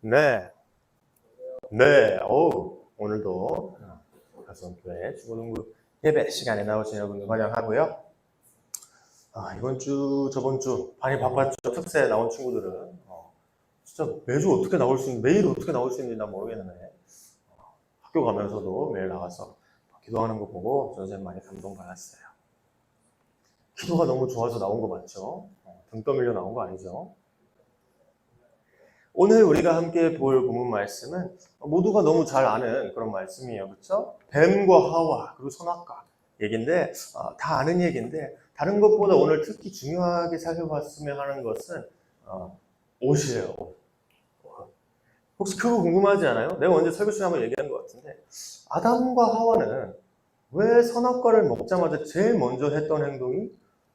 네, 네, 오늘도 가성교회 주보농구 예배 시간에 나오신 여러분들 환영하고요. 이번 주, 저번 주 많이 바빴죠. 특세 나온 친구들은. 진짜 매주 어떻게 나올 수 있는지, 매일 어떻게 나올 수 있는지 난 모르겠는데, 학교 가면서도 매일 나가서 기도하는 거 보고 선생님 많이 감동받았어요. 기도가 너무 좋아서 나온 거 맞죠? 등 떠밀려 나온 거 아니죠? 오늘 우리가 함께 볼 본문 말씀은 모두가 너무 잘 아는 그런 말씀이에요. 그렇죠? 뱀과 하와 그리고 선악과 얘기인데 다 아는 얘기인데 다른 것보다 오늘 특히 중요하게 살펴봤으면 하는 것은 옷이에요. 옷. 혹시 그거 궁금하지 않아요? 내가 언제 설교 시간에 한번 얘기한 것 같은데 아담과 하와는 왜 선악과를 먹자마자 제일 먼저 했던 행동이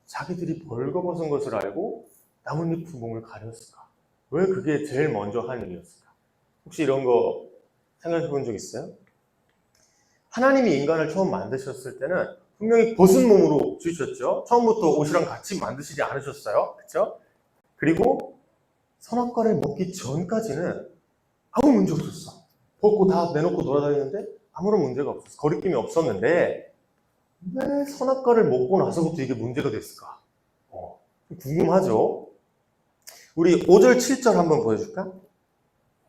자기들이 벌거벗은 것을 알고 나뭇잎 구멍을 가렸을까? 왜 그게 제일 먼저 한 일이었을까? 혹시 이런 거 생각해 본 적 있어요? 하나님이 인간을 처음 만드셨을 때는 분명히 벗은 몸으로 주셨죠. 처음부터 옷이랑 같이 만드시지 않으셨어요. 그렇죠? 그리고 선악과를 먹기 전까지는 아무 문제 없었어. 벗고 다 내놓고 돌아다니는데 아무런 문제가 없었어. 거리낌이 없었는데 왜 선악과를 먹고 나서부터 이게 문제가 됐을까? 궁금하죠? 우리 5절, 7절 한번 보여줄까?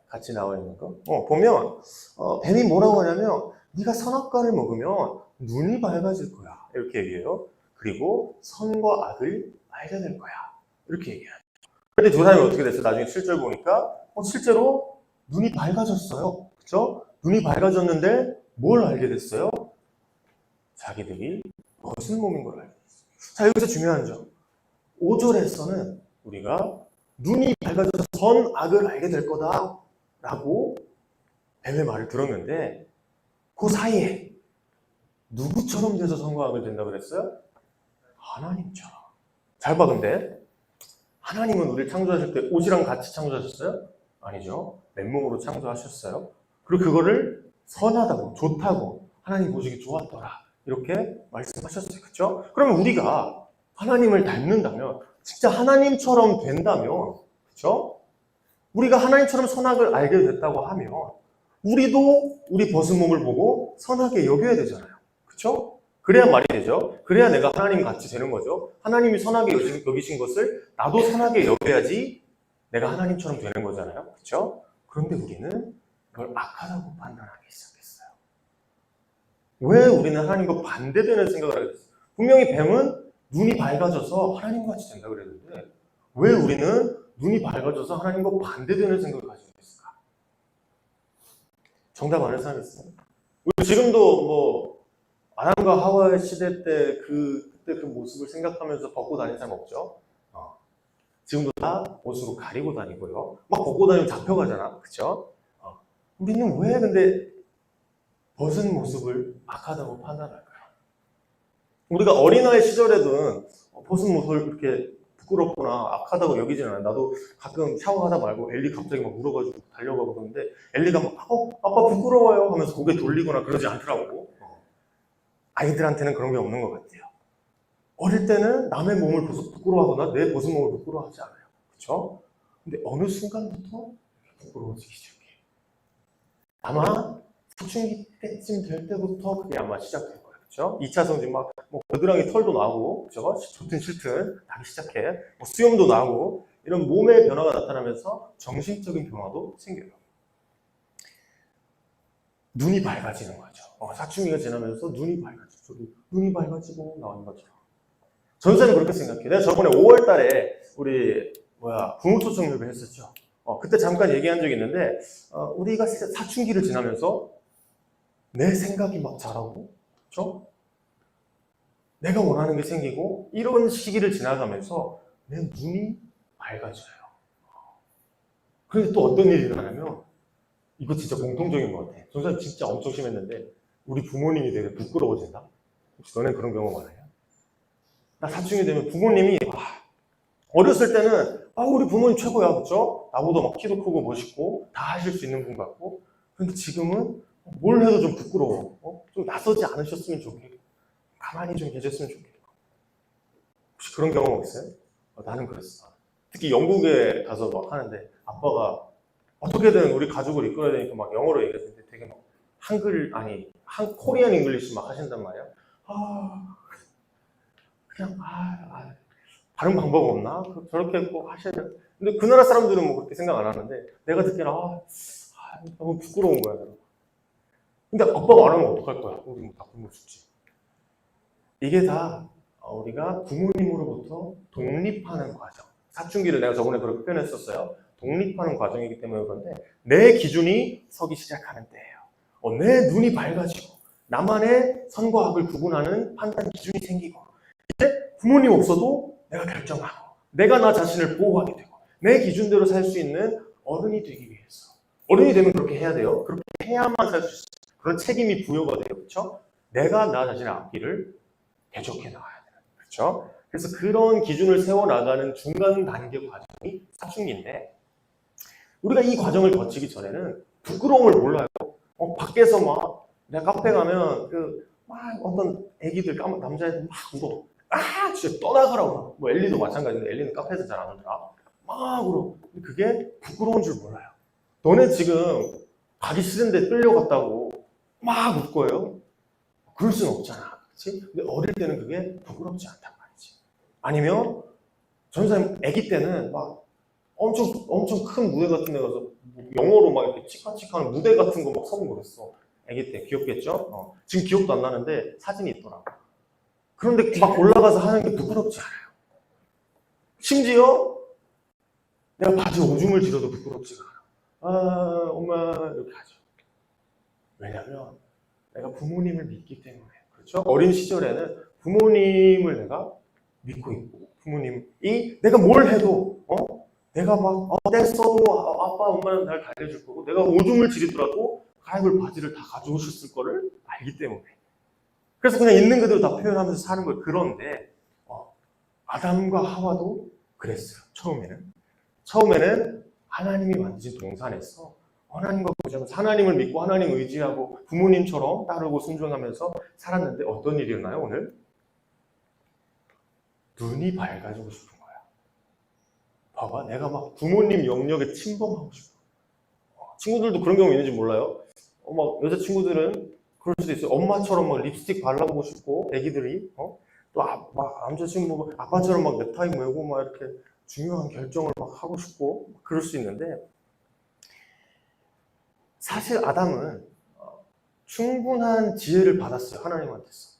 같이 나와 있는 거. 보면 뱀이 뭐라고 하냐면 네가 선악과를 먹으면 눈이 밝아질 거야. 이렇게 얘기해요. 그리고 선과 악을 알게 될 거야. 이렇게 얘기해요. 그런데 두 사람이 어떻게 됐어요? 나중에 7절 보니까 실제로 눈이 밝아졌어요. 그렇죠? 눈이 밝아졌는데 뭘 알게 됐어요? 자기들이 벗은 몸인 걸 알게 됐어요. 자, 여기서 중요한 점. 5절에서는 우리가 눈이 밝아져서 선악을 알게 될 거다 라고 뱀의 말을 들었는데 그 사이에 누구처럼 돼서 선과 악을 된다고 그랬어요? 하나님처럼. 잘 봐. 근데 하나님은 우리를 창조하실 때 옷이랑 같이 창조하셨어요? 아니죠. 맨몸으로 창조하셨어요. 그리고 그거를 선하다고 좋다고 하나님 보시기 좋았더라 이렇게 말씀하셨어요. 그렇죠? 그러면 우리가 하나님을 닮는다면 진짜 하나님처럼 된다면 그렇죠? 우리가 하나님처럼 선악을 알게 됐다고 하면 우리도 우리 벗은 몸을 보고 선하게 여겨야 되잖아요. 그렇죠? 그래야 말이 되죠. 그래야 내가 하나님 같이 되는 거죠. 하나님이 선하게 여기신 것을 나도 선하게 여겨야지 내가 하나님처럼 되는 거잖아요. 그렇죠? 그런데 우리는 그걸 악하다고 판단하기 시작했어요. 왜 우리는 하나님과 반대되는 생각을 하게 됐어요? 분명히 뱀은 눈이 밝아져서 하나님같이 된다 그랬는데 왜 우리는 눈이 밝아져서 하나님과 반대되는 생각을 가지고 있을까? 정답 아는 사람 있어요? 우리 지금도 아담과 하와의 시대 때 그때 그 모습을 생각하면서 벗고 다니는 사람 없죠? 지금도 다 옷으로 가리고 다니고요. 막 벗고 다니면 잡혀가잖아. 그쵸? 우리는 왜 근데 벗은 모습을 악하다고 판단할까요? 우리가 어린아이 시절에는 벗은 모습을 그렇게 부끄럽거나 악하다고 여기지는 않아요. 나도 가끔 샤워하다 말고 엘리 갑자기 막 울어가지고 달려가고 그러는데 엘리가 막 아빠 부끄러워요 하면서 고개 돌리거나 그러지 않더라고. 아이들한테는 그런 게 없는 것 같아요. 어릴 때는 남의 몸을 부끄러워하거나 내 벗은 몸을 부끄러워하지 않아요. 그렇죠? 근데 어느 순간부터 부끄러워지기 시작해요. 아마 사춘기 때쯤 될 때부터 그게 아마 시작될 거예요. 그렇죠? 2차 성징 막 겨드랑이 털도 나고, 그렇죠? 좋든 싫든 나기 시작해. 수염도 나고 이런 몸의 변화가 나타나면서 정신적인 변화도 생겨요. 눈이 밝아지는 거죠. 사춘기가 지나면서 눈이 밝아지죠. 눈이 밝아지고 나오는 것처럼. 전사는 그렇게 생각해요. 내가 저번에 5월 달에 우리 부모초청 예배 했었죠. 그때 잠깐 얘기한 적이 있는데 우리가 사춘기를 지나면서 내 생각이 막 자라고 그렇죠? 내가 원하는 게 생기고 이런 시기를 지나가면서 내 눈이 밝아져요. 그런데 또 어떤 일이 일어나냐면 이거 진짜 공통적인 것 같아. 전사님 진짜 엄청 심했는데 우리 부모님이 되게 부끄러워진다. 혹시 너네 그런 경험 많아요? 나 사춘기 되면 부모님이 어렸을 때는 우리 부모님 최고야, 그렇죠? 나보다 막 키도 크고 멋있고 다 하실 수 있는 분 같고. 근데 지금은 뭘 해도 좀 부끄러워. 좀 나서지 않으셨으면 좋겠고 가만히 좀 계셨으면 좋겠고. 혹시 그런 경험 있어요? 나는 그랬어. 특히 영국에 가서 막 하는데 아빠가 어떻게든 우리 가족을 이끌어야 되니까 막 영어로 얘기했는데 되게 막 코리안 잉글리시 막 하신단 말이야. 그냥 다른 방법 없나? 저렇게 꼭 하셔야 돼. 근데 그 나라 사람들은 뭐 그렇게 생각 안 하는데 내가 듣기에는 너무 부끄러운 거야. 근데 아빠가 안 하면 어떡할 거야? 우리 뭐 다 굶어 죽지. 이게 다 우리가 부모님으로부터 독립하는 과정. 사춘기를 내가 저번에 그렇게 표현했었어요. 독립하는 과정이기 때문에 그런데 내 기준이 서기 시작하는 때예요. 내 눈이 밝아지고 나만의 선과 악을 구분하는 판단 기준이 생기고 이제 부모님 없어도 내가 결정하고 내가 나 자신을 보호하게 되고 내 기준대로 살 수 있는 어른이 되기 위해서 어른이 되면 그렇게 해야 돼요. 그렇게 해야만 살 수 있어요. 그런 책임이 부여가 돼요. 그렇죠? 내가 나 자신의 앞길을 대적해 나가야 돼요. 그렇죠? 그래서 그런 기준을 세워나가는 중간 단계 과정이 사춘기인데 우리가 이 과정을 거치기 전에는 부끄러움을 몰라요. 밖에서 막 내가 카페 가면 막 어떤 애기들 남자애들 막 울어. 진짜 떠나가라고. 뭐 엘리도 마찬가지인데 엘리는 카페에서 잘 안 울더라. 막 울어. 근데 그게 부끄러운 줄 몰라요. 너네 지금 가기 싫은데 끌려갔다고 막 울 거예요? 그럴 수는 없잖아. 그렇지? 근데 어릴 때는 그게 부끄럽지 않단 말이지. 아니면 전사님 아기 때는 막 엄청 큰 무대 같은 데 가서 영어로 막 이렇게 치카치카하는 무대 같은 거 막 서고 그랬어. 아기 때 귀엽겠죠? 지금 기억도 안 나는데 사진이 있더라고. 그런데 막 올라가서 하는 게 부끄럽지 않아요. 심지어 내가 바지 오줌을 지려도 부끄럽지가 않아. 엄마 이렇게 하죠. 왜냐면 내가 부모님을 믿기 때문에. 그렇죠? 어린 시절에는 부모님을 내가 믿고 있고 부모님이 내가 뭘 해도 내가 막 떼써도 아빠 엄마는 날 달래줄 거고 내가 오줌을 지리더라도 가입을 바지를 다 가져오셨을 거를 알기 때문에 그래서 그냥 있는 그대로 다 표현하면서 사는 거예요. 그런데 아담과 하와도 그랬어요. 처음에는 하나님이 만드신 동산에서 하나님과 보자면서 하나님을 믿고 하나님 의지하고 부모님처럼 따르고 순종하면서 살았는데 어떤 일이 일어나요 오늘? 눈이 밝아지고 싶은 거야. 봐봐, 내가 막 부모님 영역에 침범하고 싶어. 친구들도 그런 경우 있는지 몰라요. 막 여자친구들은 그럴 수도 있어요. 엄마처럼 막 립스틱 발라보고 싶고, 애기들이 또 남자친구 아빠처럼 막 넥타이 메고 막 이렇게 중요한 결정을 막 하고 싶고 그럴 수 있는데 사실 아담은 충분한 지혜를 받았어요. 하나님한테서.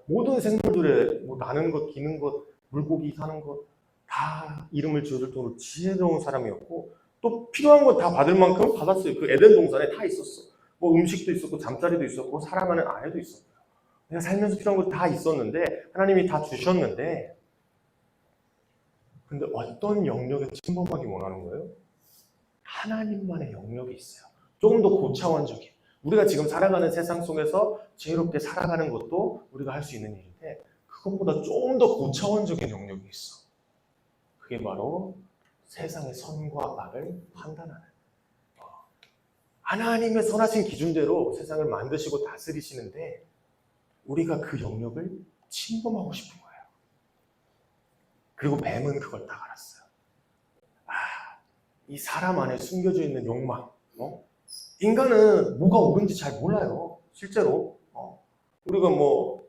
모든 생물들의 뭐 나는 것, 기는 것, 물고기 사는 것 다 이름을 지어줄 정도로 지혜로운 사람이었고 또 필요한 것 다 받을 만큼 받았어요. 그 에덴 동산에 다 있었어. 뭐 음식도 있었고 잠자리도 있었고 사랑하는 아내도 있었고요. 내가 살면서 필요한 것 다 있었는데 하나님이 다 주셨는데 근데 어떤 영역에 침범하기 원하는 거예요? 하나님만의 영역이 있어요. 조금 더 고차원적인 우리가 지금 살아가는 세상 속에서 지혜롭게 살아가는 것도 우리가 할 수 있는 일인데 그것보다 조금 더 고차원적인 영역이 있어. 그게 바로 세상의 선과 악을 판단하는 하나님의 선하신 기준대로 세상을 만드시고 다스리시는데 우리가 그 영역을 침범하고 싶은 거예요. 그리고 뱀은 그걸 딱 알았어요. 이 사람 안에 숨겨져 있는 욕망 인간은 뭐가 옳은지 잘 몰라요. 실제로 우리가 뭐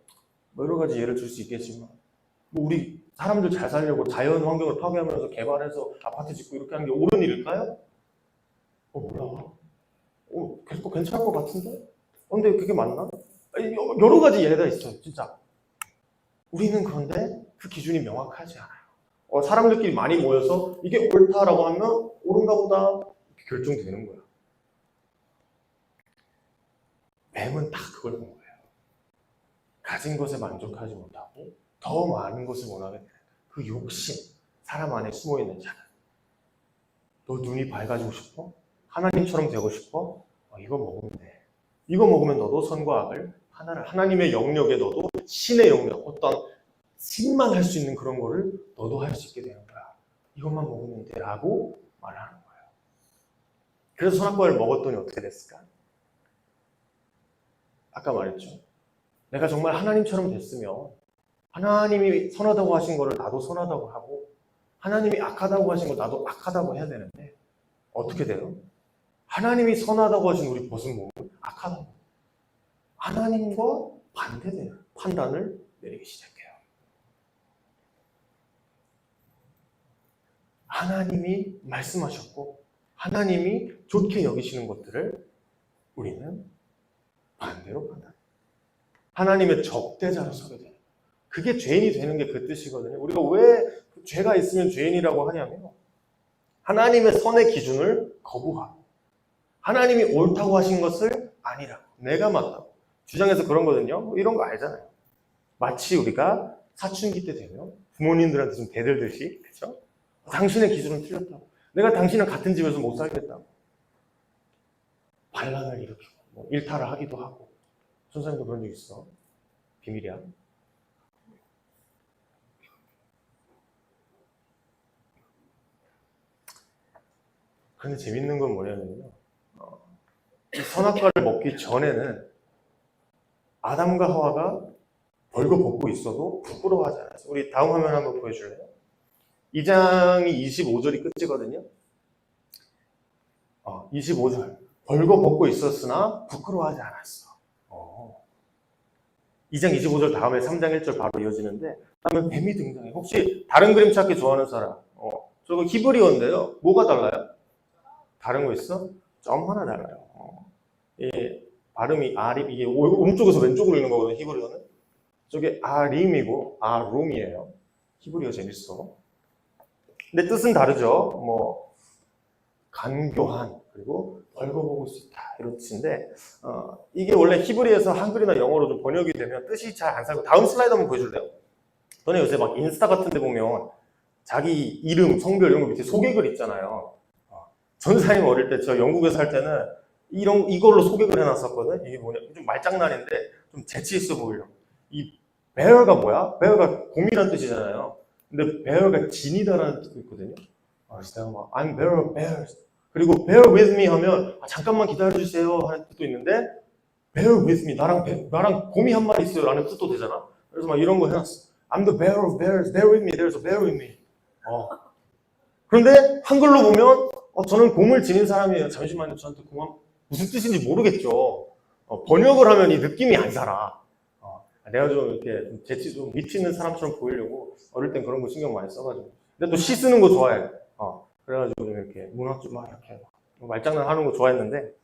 여러 가지 예를 들 수 있겠지만 뭐 우리 사람들 잘 살려고 자연 환경을 파괴하면서 개발해서 아파트 짓고 이렇게 하는 게 옳은 일일까요? 몰라. 계속 괜찮을 것 같은데? 근데 그게 맞나? 여러 가지 예가 있어요, 진짜. 우리는 그런데 그 기준이 명확하지 않아요. 사람들끼리 많이 모여서 이게 옳다라고 하면 옳은가 보다 이렇게 결정되는 거야. 뱀은 딱 그걸 본 거예요. 가진 것에 만족하지 못하고 더 많은 것을 원하게 되는 그 욕심, 사람 안에 숨어있는 자는 너 눈이 밝아지고 싶어? 하나님처럼 되고 싶어? 이거 먹으면 돼. 이거 먹으면 너도 선과 악을 하나님의 영역에 너도 신의 영역, 어떤 신만 할 수 있는 그런 거를 너도 할 수 있게 되는 거야. 이것만 먹으면 돼 라고 말하는 거예요. 그래서 선악과를 먹었더니 어떻게 됐을까? 아까 말했죠. 내가 정말 하나님처럼 됐으면 하나님이 선하다고 하신 거를 나도 선하다고 하고 하나님이 악하다고 하신 거 나도 악하다고 해야 되는데 어떻게 돼요? 하나님이 선하다고 하신 우리 벗은 몸은 악하다. 하나님과 반대되는 판단을 내리기 시작해요. 하나님이 말씀하셨고 하나님이 좋게 여기시는 것들을 우리는 반대로 판단해요. 하나님의 적대자로 서게 돼요. 그게 죄인이 되는 게 그 뜻이거든요. 우리가 왜 죄가 있으면 죄인이라고 하냐면 하나님의 선의 기준을 거부하고 하나님이 옳다고 하신 것을 아니라고 내가 맞다고 주장해서 그런 거거든요. 이런 거 알잖아요. 마치 우리가 사춘기 때 되면 부모님들한테 좀 대들듯이 그렇죠? 당신의 기준은 틀렸다고 내가 당신은 같은 집에서 못 살겠다고 반란을 일으키고 뭐 일탈을 하기도 하고 선생님도 그런 적 있어. 비밀이야. 그런데 재밌는 건 뭐냐면요. 이 선악과를 먹기 전에는 아담과 하와가 벌거벗고 있어도 부끄러워하지 않았어요. 우리 다음 화면 한번 보여줄래요? 2장이 25절이 끝이거든요. 25절. 벌거벗고 있었으나 부끄러워하지 않았어. 2장 25절 다음에 3장 1절 바로 이어지는데 다음에 뱀이 등장해. 혹시 다른 그림 찾기 좋아하는 사람? 저거 히브리어인데요. 뭐가 달라요? 다른 거 있어? 점 하나 달라요. 이 발음이 아림, 이게 오른쪽에서 왼쪽으로 읽는 거거든요. 히브리어는. 저게 아림이고 아룸이에요. 히브리어 재밌어. 근데 뜻은 다르죠. 뭐 간교한 그리고 벌거벗을 수 있다 이런 뜻인데 이게 원래 히브리에서 한글이나 영어로 좀 번역이 되면 뜻이 잘 안 살고 다음 슬라이드 한번 보여줄래요? 너네 요새 막 인스타 같은 데 보면 자기 이름, 성별 이런 거 밑에 소개글 있잖아요. 전사님 어릴 때 저 영국에 살 때는 이걸로 소개글 해놨었거든. 이게 뭐냐 좀 말장난인데 좀 재치 있어 보이려고. 이 bear가 뭐야? bear가 곰이란 뜻이잖아요. 근데 bear가 진이다라는 뜻도 있거든요. 그래서 내가 막 I'm bear of bears. 그리고 bear with me 하면 잠깐만 기다려주세요 하는 뜻도 있는데 bear with me 나랑 곰이 한 마리 있어요 라는 뜻도 되잖아. 그래서 막 이런 거 해놨어. I'm the bear of bears. bear with me. There's a bear with me. 그런데 한글로 보면 저는 곰을 지닌 사람이에요. 잠시만요. 저한테 곰 무슨 뜻인지 모르겠죠. 번역을 하면 이 느낌이 안 살아. 내가 좀 이렇게 재치 좀 미치는 사람처럼 보이려고 어릴 땐 그런 거 신경 많이 써가지고. 근데 또 시 쓰는 거 좋아해. 그래가지고 좀 이렇게 문학 좀 막 이렇게 말장난 하는 거 좋아했는데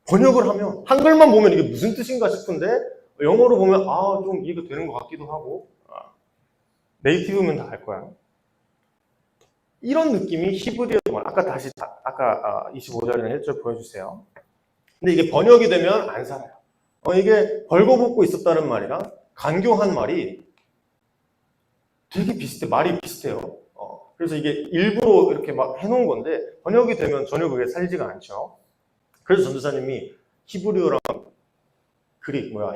번역을 하면 한글만 보면 이게 무슨 뜻인가 싶은데 영어로 보면 좀 이해가 되는 것 같기도 하고 네이티브면 다 알 거야. 이런 느낌이 히브리어도 아까 25절이나 1절 보여주세요. 근데 이게 번역이 되면 안 살아요. 이게 벌거벗고 있었다는 말이랑 간교한 말이 되게 비슷해. 말이 비슷해요. 그래서 이게 일부러 이렇게 막 해놓은 건데 번역이 되면 전혀 그게 살지가 않죠. 그래서 전도사님이 히브리어랑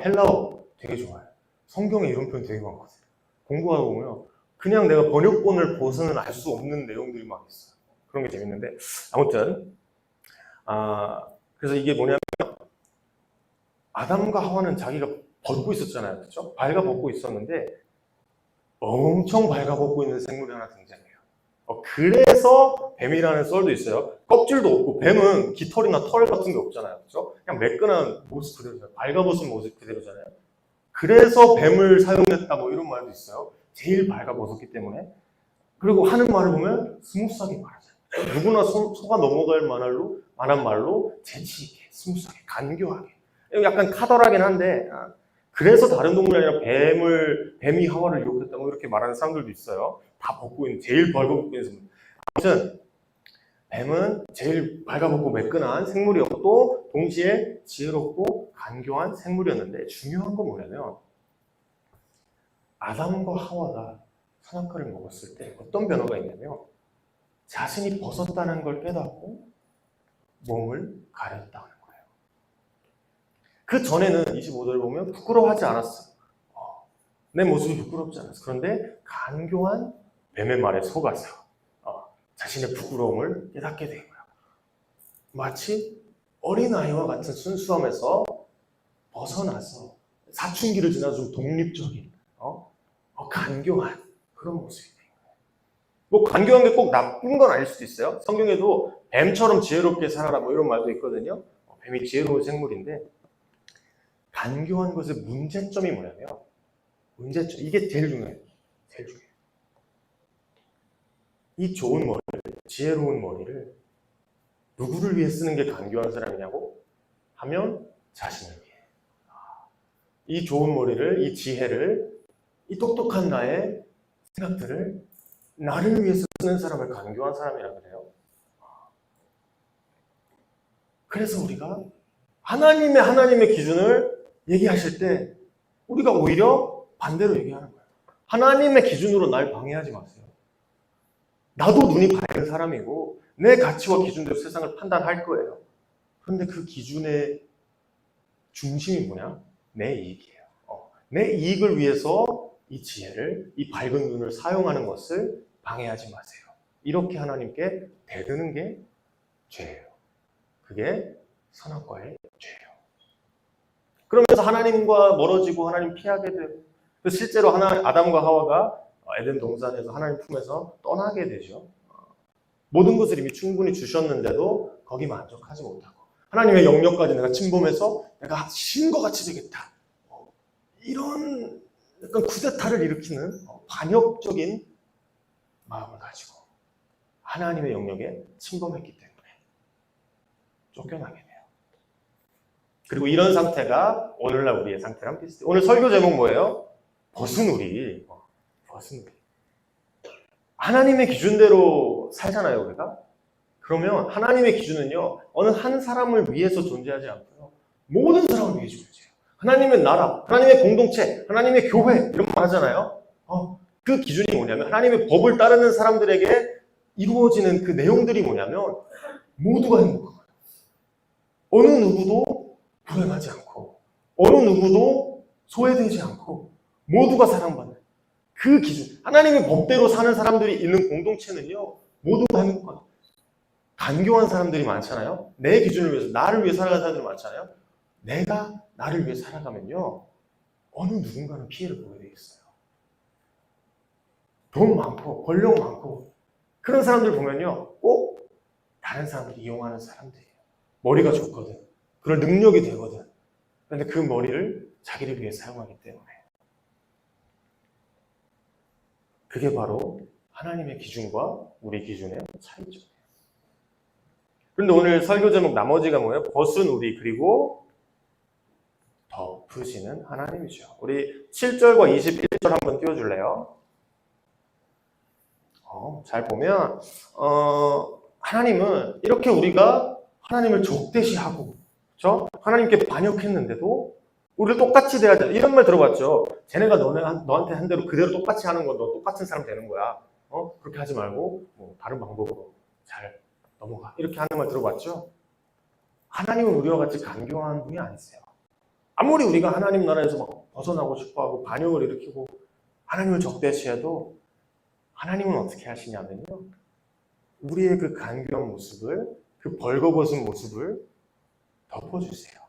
헬라어 되게 좋아해요. 성경에 이런 표현 되게 많거든요. 공부하다 보면 그냥 내가 번역본을 보서는 알 수 없는 내용들이 막 있어요. 그런 게 재밌는데 아무튼 그래서 이게 뭐냐면 아담과 하와는 자기가 벗고 있었잖아요. 그렇죠? 발가벗고 있었는데 엄청 발가벗고 있는 생물이 하나 등장해요. 그래서 뱀이라는 썰도 있어요. 껍질도 없고 뱀은 깃털이나 털 같은 게 없잖아요. 그렇죠? 그냥 매끈한 모습 그대로잖아요. 발가벗은 모습 그대로잖아요. 그래서 뱀을 사용했다 뭐 이런 말도 있어요. 제일 발가벗었기 때문에. 그리고 하는 말을 보면 스무스하게 말하잖아요. 누구나 속아 넘어갈 만한 말로 재치있게, 스무스하게, 간교하게. 약간 카더라긴 한데 그래서 다른 동물이 아니라 뱀이 하와를 유혹했다고 이렇게 말하는 사람들도 있어요. 다 벗고 있는, 제일 벌거벗고 있는 생물. 아무튼 뱀은 제일 발가벗고 매끈한 생물이었고 동시에 지혜롭고 간교한 생물이었는데 중요한 건 뭐냐면 아담과 하와가 선악과를 먹었을 때 어떤 변화가 있냐면 자신이 벗었다는 걸 깨닫고 몸을 가렸다는 거예요. 그 전에는 25절을 보면 부끄러워하지 않았어요. 내 모습이 부끄럽지 않았어요. 그런데 간교한 뱀의 말에 속아서 자신의 부끄러움을 깨닫게 된 거예요. 마치 어린아이와 같은 순수함에서 벗어나서 사춘기를 지나 좀 독립적인 간교한 그런 모습이 된 거예요. 뭐 간교한 게 꼭 나쁜 건 아닐 수도 있어요. 성경에도 뱀처럼 지혜롭게 살아라 뭐 이런 말도 있거든요. 뱀이 지혜로운 생물인데 간교한 것의 문제점이 뭐냐면 문제점 이게 제일 중요해요. 제일 중요해요. 이 좋은 머리, 지혜로운 머리를 누구를 위해 쓰는 게 간교한 사람이냐고 하면 자신을 위해. 이 좋은 머리를, 이 지혜를, 이 똑똑한 나의 생각들을 나를 위해서 쓰는 사람을 간교한 사람이라 그래요. 그래서 우리가 하나님의 기준을 얘기하실 때 우리가 오히려 반대로 얘기하는 거예요. 하나님의 기준으로 날 방해하지 마세요. 나도 눈이 밝은 사람이고 내 가치와 기준대로 세상을 판단할 거예요. 그런데 그 기준의 중심이 뭐냐? 내 이익이에요. 내 이익을 위해서 이 지혜를, 이 밝은 눈을 사용하는 것을 방해하지 마세요. 이렇게 하나님께 대드는 게 죄예요. 그게 선악과의 죄예요. 그러면서 하나님과 멀어지고 하나님 피하게 되고 실제로 아담과 하와가 에덴 동산에서 하나님 품에서 떠나게 되죠. 모든 것을 이미 충분히 주셨는데도 거기 만족하지 못하고 하나님의 영역까지 내가 침범해서 내가 신과 같이 되겠다. 이런 약간 쿠데타를 일으키는 반역적인 마음을 가지고 하나님의 영역에 침범했기 때문에 쫓겨나게 돼요. 그리고 이런 상태가 오늘날 우리의 상태랑 비슷해요. 오늘 설교 제목 뭐예요? 벗은 우리. 벗은 우리. 하나님의 기준대로 살잖아요, 우리가. 그러면 하나님의 기준은요, 어느 한 사람을 위해서 존재하지 않고요. 모든 사람을 위해 존재해요. 하나님의 나라, 하나님의 공동체, 하나님의 교회 이런 말 하잖아요. 그 기준이 뭐냐면 하나님의 법을 따르는 사람들에게 이루어지는 그 내용들이 뭐냐면 모두가 행복한 거예요. 어느 누구도 불행하지 않고 어느 누구도 소외되지 않고 모두가 사랑받는 그 기준. 하나님의 법대로 사는 사람들이 있는 공동체는요. 모두가 행복한 거예요. 간교한 사람들이 많잖아요. 내 기준을 위해서 나를 위해 살아가는 사람들이 많잖아요. 내가 나를 위해 살아가면요. 어느 누군가는 피해를 보게 돼 있어요. 돈 많고 권력 많고 그런 사람들 보면요. 꼭 다른 사람을 이용하는 사람들이에요. 머리가 좋거든. 그럴 능력이 되거든. 그런데 그 머리를 자기를 위해 사용하기 때문에 그게 바로 하나님의 기준과 우리 기준의 차이죠. 그런데 오늘 설교 제목 나머지가 뭐예요? 벗은 우리 그리고 덮으시는 하나님이죠. 우리 7절과 21절 한번 띄워줄래요? 잘 보면 하나님은 이렇게 우리가 하나님을 적대시하고 그렇죠? 하나님께 반역했는데도 우리를 똑같이 대하자. 이런 말 들어봤죠? 쟤네가 너한테 한 대로 그대로 똑같이 하는 건 너 똑같은 사람 되는 거야. 그렇게 하지 말고 다른 방법으로 잘 넘어가. 이렇게 하는 말 들어봤죠? 하나님은 우리와 같이 간교한 분이 아니세요. 아무리 우리가 하나님 나라에서 막 벗어나고 싶어하고 반역을 일으키고 하나님을 적대시해도 하나님은 어떻게 하시냐면요. 우리의 그 간교한 모습을, 그 벌거벗은 모습을 덮어주세요.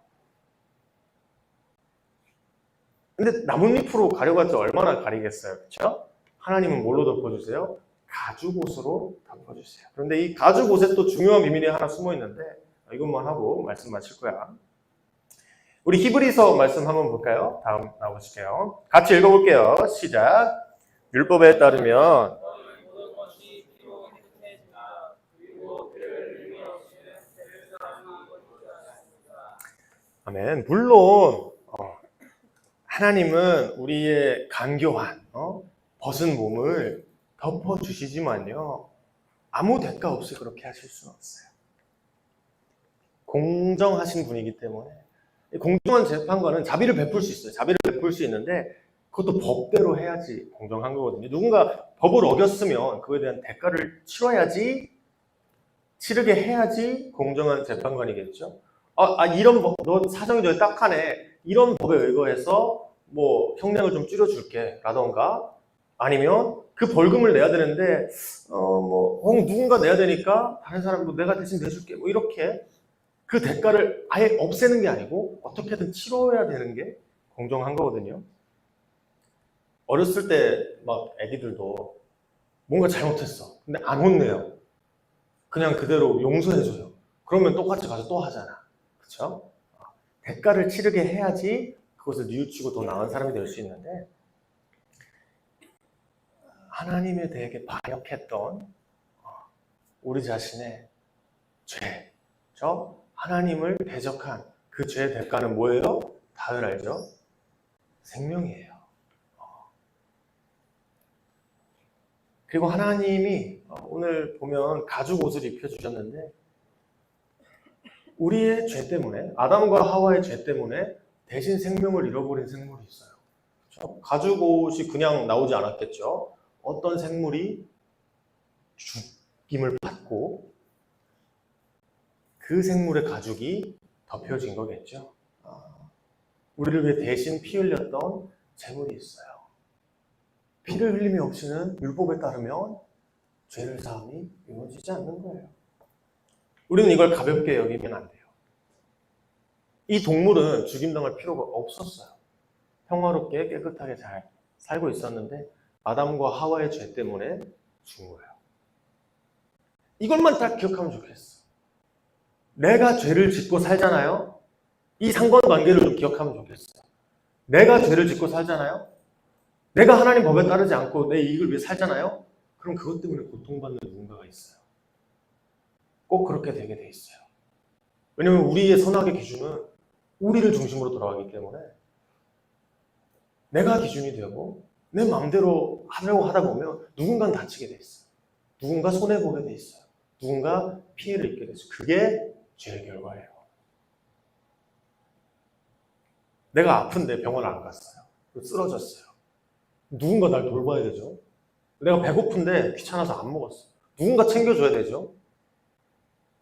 근데 나뭇잎으로 가려봤자 얼마나 가리겠어요. 그렇죠? 하나님은 뭘로 덮어주세요? 가죽옷으로 덮어주세요. 그런데 이 가죽옷에 또 중요한 비밀이 하나 숨어 있는데 이것만 하고 말씀 마칠 거야. 우리 히브리서 말씀 한번 볼까요? 다음 나오실게요. 같이 읽어볼게요. 시작. 율법에 따르면 아멘. 물론 하나님은 우리의 간교한 벗은 몸을 덮어주시지만요. 아무 대가 없이 그렇게 하실 수는 없어요. 공정하신 분이기 때문에 공정한 재판관은 자비를 베풀 수 있어요. 자비를 베풀 수 있는데 그것도 법대로 해야지 공정한 거거든요. 누군가 법을 어겼으면 그거에 대한 대가를 치르게 해야지 공정한 재판관이겠죠. 이런 법, 너 사정이 되게 딱하네. 이런 법에 의거해서 뭐 형량을 좀 줄여줄게 라던가 아니면 그 벌금을 내야 되는데 누군가 내야 되니까 다른 사람도 내가 대신 내줄게 뭐 이렇게 그 대가를 아예 없애는 게 아니고 어떻게든 치러야 되는 게 공정한 거거든요. 어렸을 때 막 애기들도 뭔가 잘못했어. 근데 안 혼내요. 그냥 그대로 용서해줘요. 그러면 똑같이 가서 또 하잖아. 그쵸? 대가를 치르게 해야지 그것을 뉘우치고 더 나은 사람이 될 수 있는데, 하나님에 대해 반역했던 우리 자신의 죄, 저 하나님을 대적한 그 죄의 대가는 뭐예요? 다들 알죠? 생명이에요. 그리고 하나님이 오늘 보면 가죽 옷을 입혀주셨는데, 우리의 죄 때문에, 아담과 하와의 죄 때문에 대신 생명을 잃어버린 생물이 있어요. 그렇죠? 가죽 옷이 그냥 나오지 않았겠죠. 어떤 생물이 죽임을 받고 그 생물의 가죽이 덮여진 거겠죠. 우리를 위해 대신 피 흘렸던 제물이 있어요. 피를 흘림이 없이는 율법에 따르면 죄를 사함이 이루어지지 않는 거예요. 우리는 이걸 가볍게 여기면 안 돼요. 이 동물은 죽임당할 필요가 없었어요. 평화롭게 깨끗하게 잘 살고 있었는데 아담과 하와의 죄 때문에 죽은 거예요. 이것만 딱 기억하면 좋겠어. 내가 죄를 짓고 살잖아요. 이 상관관계를 좀 기억하면 좋겠어. 내가 죄를 짓고 살잖아요. 내가 하나님 법에 따르지 않고 내 이익을 위해 살잖아요. 그럼 그것 때문에 고통받는 누군가가 있어요. 꼭 그렇게 되게 돼 있어요. 왜냐하면 우리의 선악의 기준은 우리를 중심으로 돌아가기 때문에 내가 기준이 되고 내 마음대로 하려고 하다 보면 누군가는 다치게 돼 있어요. 누군가 손해보게 돼 있어요. 누군가 피해를 입게 돼 있어요. 그게 죄의 결과예요. 내가 아픈데 병원 안 갔어요. 쓰러졌어요. 누군가 날 돌봐야 되죠. 내가 배고픈데 귀찮아서 안 먹었어요. 누군가 챙겨줘야 되죠.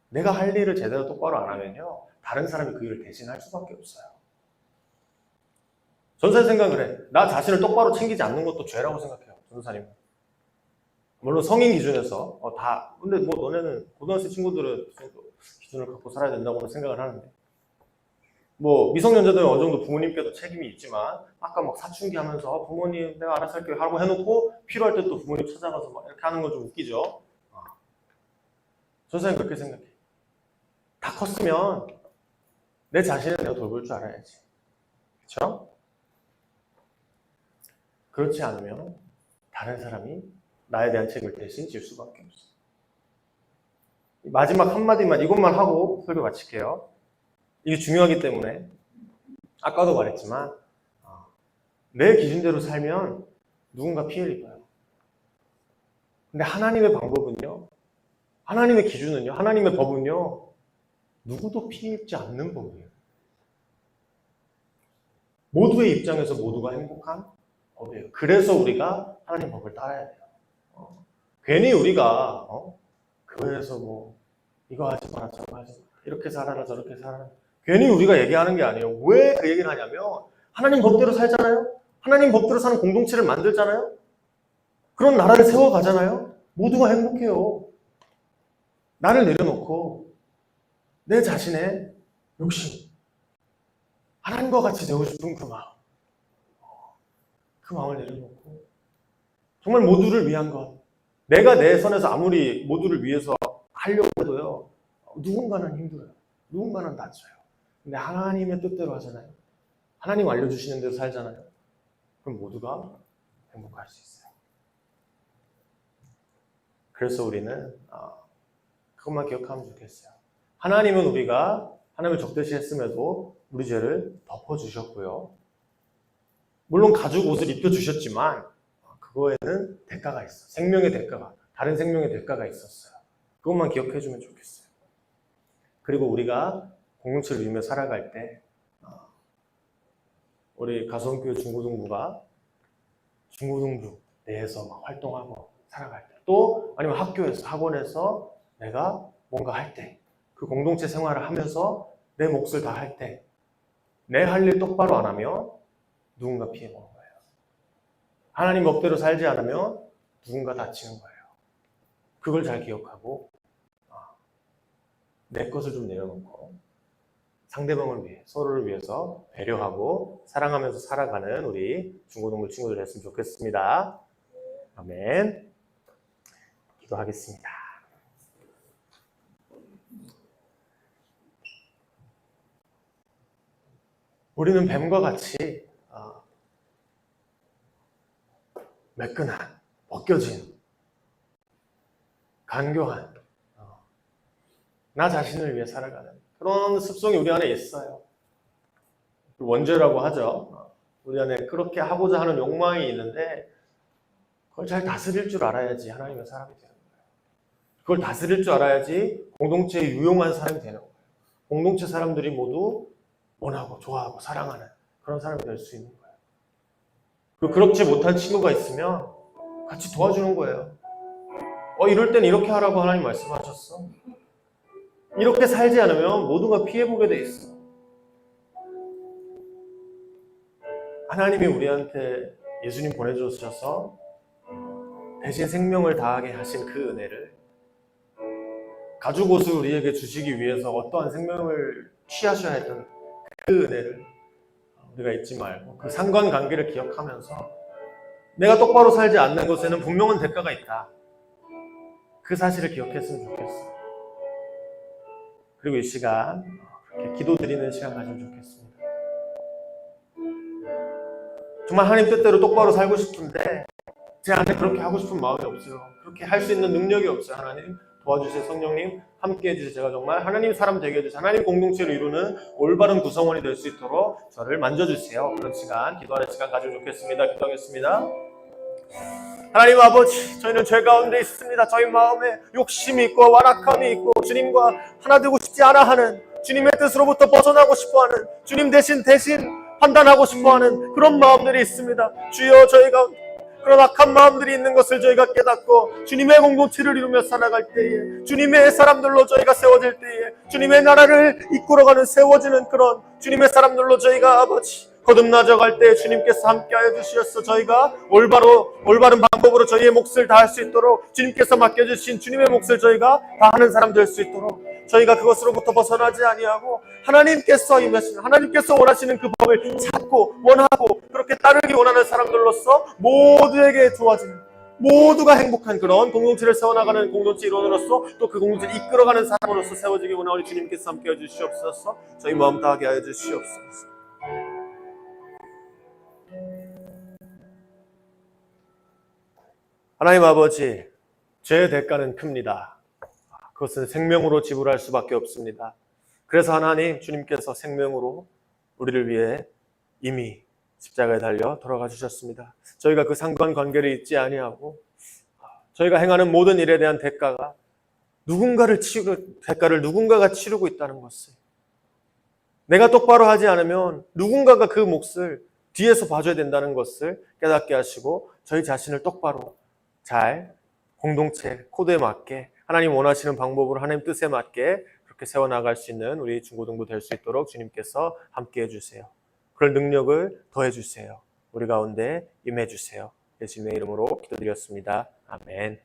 내가 할 일을 제대로 똑바로 안 하면요, 다른 사람이 그 일을 대신할 수밖에 없어요. 전사님 생각을 해. 나 자신을 똑바로 챙기지 않는 것도 죄라고 생각해요. 전사님. 물론 성인 기준에서 근데 뭐 너네는 고등학생 친구들은 기준을 갖고 살아야 된다고 생각을 하는데, 뭐 미성년자들은 어느 정도 부모님께도 책임이 있지만 아까 막 사춘기 하면서 부모님 내가 알아서 할게요 하고 해놓고 필요할 때 또 부모님 찾아가서 막 이렇게 하는 건 좀 웃기죠. 전사님 그렇게 생각해. 다 컸으면 내 자신을 내가 돌볼 줄 알아야지. 그렇죠? 그렇지 않으면 다른 사람이 나에 대한 책임을 대신 질 수밖에 없어. 마지막 한마디만 이것만 하고 설교 마칠게요. 이게 중요하기 때문에 아까도 말했지만 내 기준대로 살면 누군가 피해를 입어요. 근데 하나님의 방법은요, 하나님의 기준은요, 하나님의 법은요, 누구도 피해 입지 않는 법이에요. 모두의 입장에서 모두가 행복한 법이에요. 그래서 우리가 하나님 법을 따라야 돼요. 괜히 우리가 교회에서 뭐 이거 하지 마라 저거 하지 마라 이렇게 살아라 저렇게 살아라 괜히 우리가 얘기하는 게 아니에요. 왜 그 얘기를 하냐면 하나님 법대로 살잖아요. 하나님 법대로 사는 공동체를 만들잖아요. 그런 나라를 세워가잖아요. 모두가 행복해요. 나를 내려놓고 내 자신의 욕심, 하나님과 같이 되고 싶은 그 마음, 그 마음을 내려놓고 정말 모두를 위한 것, 내가 내 선에서 아무리 모두를 위해서 하려고 해도요, 누군가는 힘들어요. 누군가는 다쳐요. 근데 하나님의 뜻대로 하잖아요. 하나님 알려주시는 대로 살잖아요. 그럼 모두가 행복할 수 있어요. 그래서 우리는 그것만 기억하면 좋겠어요. 하나님은 우리가 하나님을 적대시 했음에도 우리 죄를 덮어주셨고요. 물론 가죽 옷을 입혀주셨지만 그거에는 대가가 있어. 생명의 대가가, 다른 생명의 대가가 있었어요. 그것만 기억해주면 좋겠어요. 그리고 우리가 공동체를 이루며 살아갈 때 우리 가수원교회 중고등부가 중고등부 내에서 막 활동하고 살아갈 때, 또 아니면 학교에서 학원에서 내가 뭔가 할 때, 그 공동체 생활을 하면서 내 몫을 다 할 때, 내 할 일 똑바로 안 하면 누군가 피해 보는 거예요. 하나님 법대로 살지 않으면 누군가 다치는 거예요. 그걸 잘 기억하고 내 것을 좀 내려놓고 상대방을 위해, 서로를 위해서 배려하고 사랑하면서 살아가는 우리 중고등부 친구들 됐으면 좋겠습니다. 아멘. 기도하겠습니다. 우리는 뱀과 같이 매끈한, 벗겨진, 간교한 나 자신을 위해 살아가는 그런 습성이 우리 안에 있어요. 원죄라고 하죠. 우리 안에 그렇게 하고자 하는 욕망이 있는데 그걸 잘 다스릴 줄 알아야지 하나님의 사람이 되는 거예요. 그걸 다스릴 줄 알아야지 공동체에 유용한 사람이 되는 거예요. 공동체 사람들이 모두 원하고 좋아하고 사랑하는 그런 사람이 될 수 있는 거예요. 그렇지 못한 친구가 있으면 같이 도와주는 거예요. 이럴 땐 이렇게 하라고 하나님 말씀하셨어. 이렇게 살지 않으면 모두가 피해보게 돼 있어. 하나님이 우리한테 예수님 보내주셔서 대신 생명을 다하게 하신 그 은혜를 가죽옷을 우리에게 주시기 위해서 어떠한 생명을 취하셔야 했던 그 은혜를 우리가 잊지 말고 그 상관관계를 기억하면서 내가 똑바로 살지 않는 것에는 분명한 대가가 있다. 그 사실을 기억했으면 좋겠어. 그리고 이 시간 그렇게 기도드리는 시간 가지면 좋겠습니다. 정말 하나님 뜻대로 똑바로 살고 싶은데 제 안에 그렇게 하고 싶은 마음이 없어요. 그렇게 할 수 있는 능력이 없어요. 하나님 도와주세요. 성령님 함께 해주세요. 제가 정말 하나님 사람 되게 해주세요. 하나님 공동체를 이루는 올바른 구성원이 될 수 있도록 저를 만져주세요. 그런 시간, 기도하는 시간 가지면 좋겠습니다. 기도하겠습니다. 하나님 아버지, 저희는 죄 가운데 있습니다. 저희 마음에 욕심이 있고 완악함이 있고 주님과 하나 되고 싶지 않아 하는, 주님의 뜻으로부터 벗어나고 싶어하는, 주님 대신 판단하고 싶어하는 그런 마음들이 있습니다. 주여, 저희가 그런 악한 마음들이 있는 것을 저희가 깨닫고 주님의 공동체를 이루며 살아갈 때에, 주님의 사람들로 저희가 세워질 때에, 주님의 나라를 이끌어가는 세워지는 그런 주님의 사람들로 저희가 아버지 거듭나져갈 때 주님께서 함께하여 주시어서 저희가 올바른 방법으로 저희의 몫을 다할 수 있도록, 주님께서 맡겨주신 주님의 몫을 저희가 다하는 사람 될 수 있도록 저희가 그것으로부터 벗어나지 아니하고 하나님께서 임하시는, 하나님께서 원하시는 그 법을 찾고 원하고 그렇게 따르기 원하는 사람들로서 모두에게 좋아지는, 모두가 행복한 그런 공동체를 세워나가는 공동체 일원으로서 또 그 공동체를 이끌어가는 사람으로서 세워지기 원하오니 주님께서 함께해 주시옵소서. 저희 마음 다하게 하여 주시옵소서. 하나님 아버지, 죄의 대가는 큽니다. 그것은 생명으로 지불할 수밖에 없습니다. 그래서 하나님, 주님께서 생명으로 우리를 위해 이미 십자가에 달려 돌아가 주셨습니다. 저희가 그 상관관계를 잊지 아니하고 저희가 행하는 모든 일에 대한 대가를 누군가가 치르고 있다는 것을, 내가 똑바로 하지 않으면 누군가가 그 몫을 뒤에서 봐줘야 된다는 것을 깨닫게 하시고 저희 자신을 똑바로 잘 공동체 코드에 맞게 하나님 원하시는 방법으로 하나님 뜻에 맞게 그렇게 세워나갈 수 있는 우리 중고등부 될 수 있도록 주님께서 함께 해주세요. 그럴 능력을 더해주세요. 우리 가운데 임해주세요. 예수님의 이름으로 기도드렸습니다. 아멘.